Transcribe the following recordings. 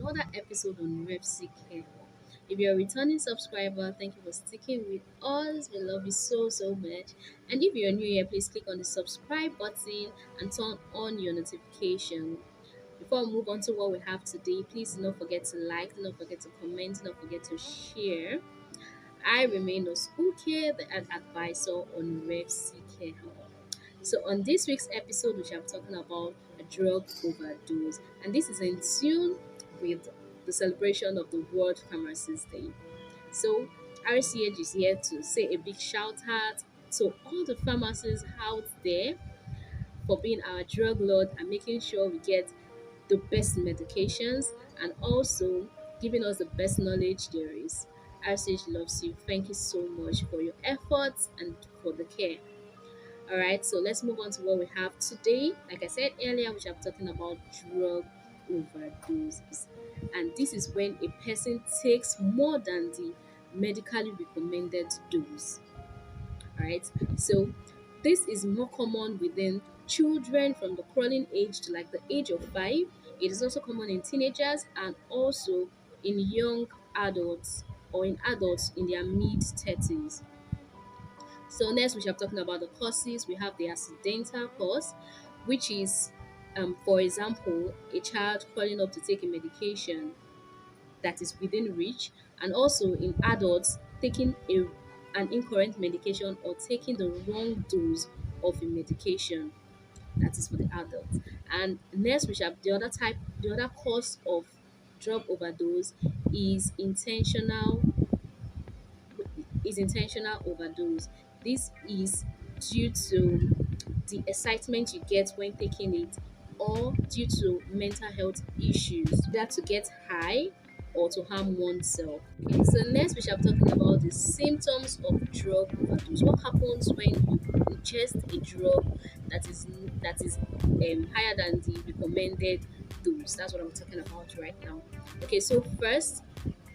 another episode on Nurse Uke. If you're a returning subscriber, thank you for sticking with us. We love you so much. And if you're new here, please click on the subscribe button and turn on your notification. Before we move on to what we have today, please do not forget to like, do not forget to comment, do not forget to share. I remain Nurse Uke, the ad advisor on Nurse Uke. So, on this week's episode, we shall be talking about a drug overdose, and this is in tune with the celebration of the World Pharmacist Day. So, RCH is here to say a big shout out to all the pharmacists out there for being our drug lord and making sure we get the best medications and also giving us the best knowledge there is. RCH loves you. Thank you so much for your efforts and for the care. All right, so let's move on to what we have today. Like I said earlier, we shall be talking about drug overdoses, and this is when a person takes more than the medically recommended dose. All right, so this is more common within children from the crawling age to like the age of 5. It is also common in teenagers and also in young adults or in adults in their mid 30s. So next we shall be talking about the causes. We have the accidental cause, which is, for example, a child calling up to take a medication that is within reach, and also in adults taking an incorrect medication or taking the wrong dose of a medication that is for the adults. And next we shall the other cause of drug overdose is intentional overdose. This is due to the excitement you get when taking it or due to mental health issues that to get high or to harm oneself. Okay, so next we shall be talking about the symptoms of drug overdose. What happens when you ingest a drug that is higher than the recommended dose? That's what I'm talking about right now. Okay, so first,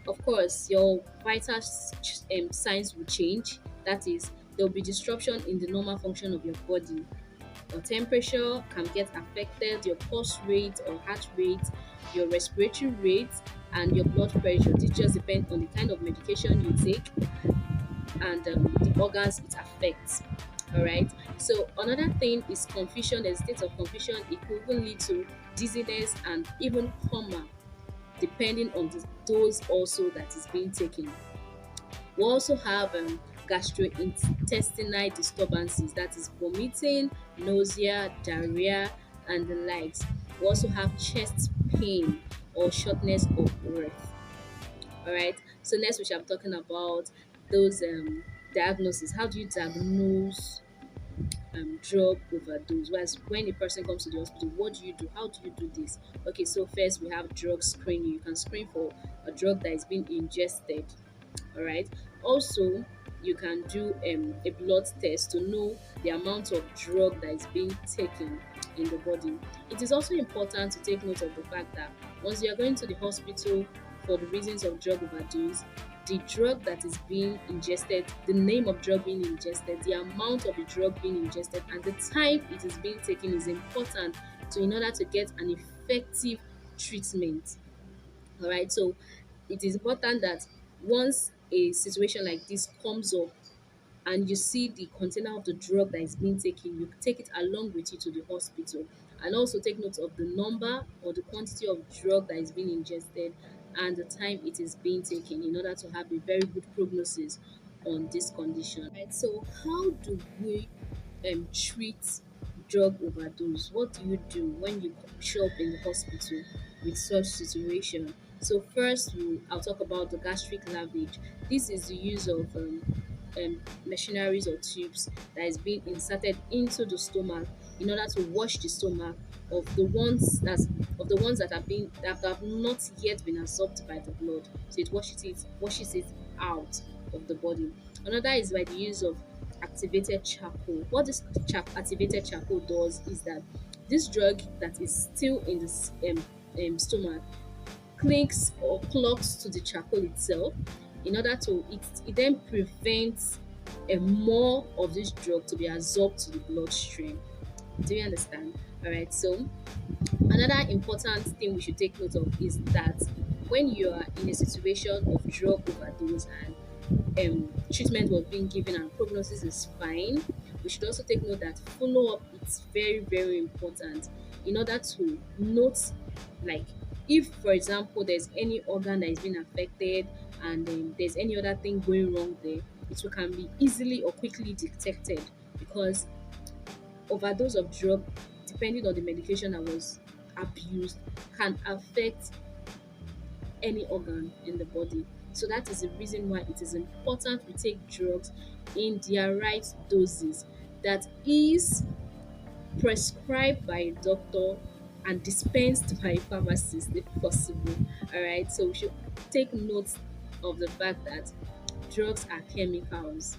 of course, your vital signs will change. That is, there will be disruption in the normal function of your body. Your temperature can get affected, your pulse rate or heart rate, your respiratory rate, and your blood pressure. This just depends on the kind of medication you take and the organs it affects. All right. So another thing is confusion. There's a state of confusion. It could even lead to dizziness and even coma, depending on the dose also that is being taken. We also have gastrointestinal disturbances, that is vomiting, nausea, diarrhea, and the likes. We also have chest pain or shortness of breath. All right. So next we shall be talking about those diagnoses. How do you diagnose drug overdose? Whereas when a person comes to the hospital, what do you do? How do you do this? Okay, so first we have drug screening. You can screen for a drug that is being ingested. All right. Also, you can do a blood test to know the amount of drug that is being taken in the body. It is also important to take note of the fact that once you are going to the hospital for the reasons of drug overdose, the drug that is being ingested, the name of drug being ingested, the amount of the drug being ingested, and the time it is being taken is important in order to get an effective treatment. All right, so it is important that once a situation like this comes up and you see the container of the drug that is being taken, you take it along with you to the hospital and also take note of the number or the quantity of drug that is being ingested and the time it is being taken in order to have a very good prognosis on this condition. Right, so how do we treat drug overdose? What do you do when you show up in the hospital with such situation? So first, I'll talk about the gastric lavage. This is the use of machineries or tubes that is being inserted into the stomach in order to wash the stomach of the ones that have not yet been absorbed by the blood. So it washes it out of the body. Another is by the use of activated charcoal. What this activated charcoal does is that this drug that is still in the stomach clinks or clogs to the charcoal itself in order to it then prevents more of this drug to be absorbed to the bloodstream. Do you understand? All right. So another important thing we should take note of is that when you are in a situation of drug overdose and treatment was being given and prognosis is fine, we should also take note that follow up is very, very important in order to note, like, if, for example, there's any organ that is being affected and there's any other thing going wrong there, it can be easily or quickly detected because overdose of drug, depending on the medication that was abused, can affect any organ in the body. So that is the reason why it is important we take drugs in their right doses, that is prescribed by a doctor and dispensed by a pharmacist if possible. All right, so we should take note of the fact that drugs are chemicals.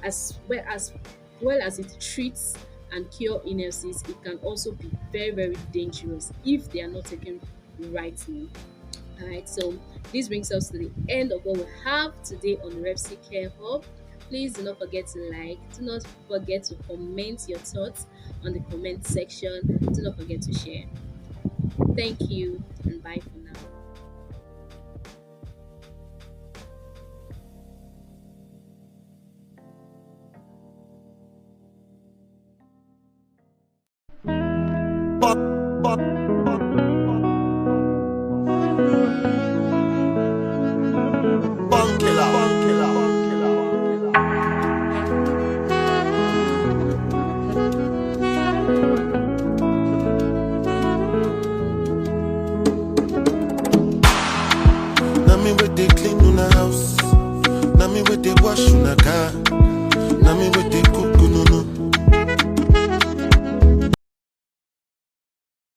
As well as it treats and cure illnesses, it can also be very, very dangerous if they are not taken rightly. All right, so this brings us to the end of what we have today on Repsi Care Hub. Please do not forget to like, do not forget to comment your thoughts on the comment section, do not forget to share. Thank you and bye for now. But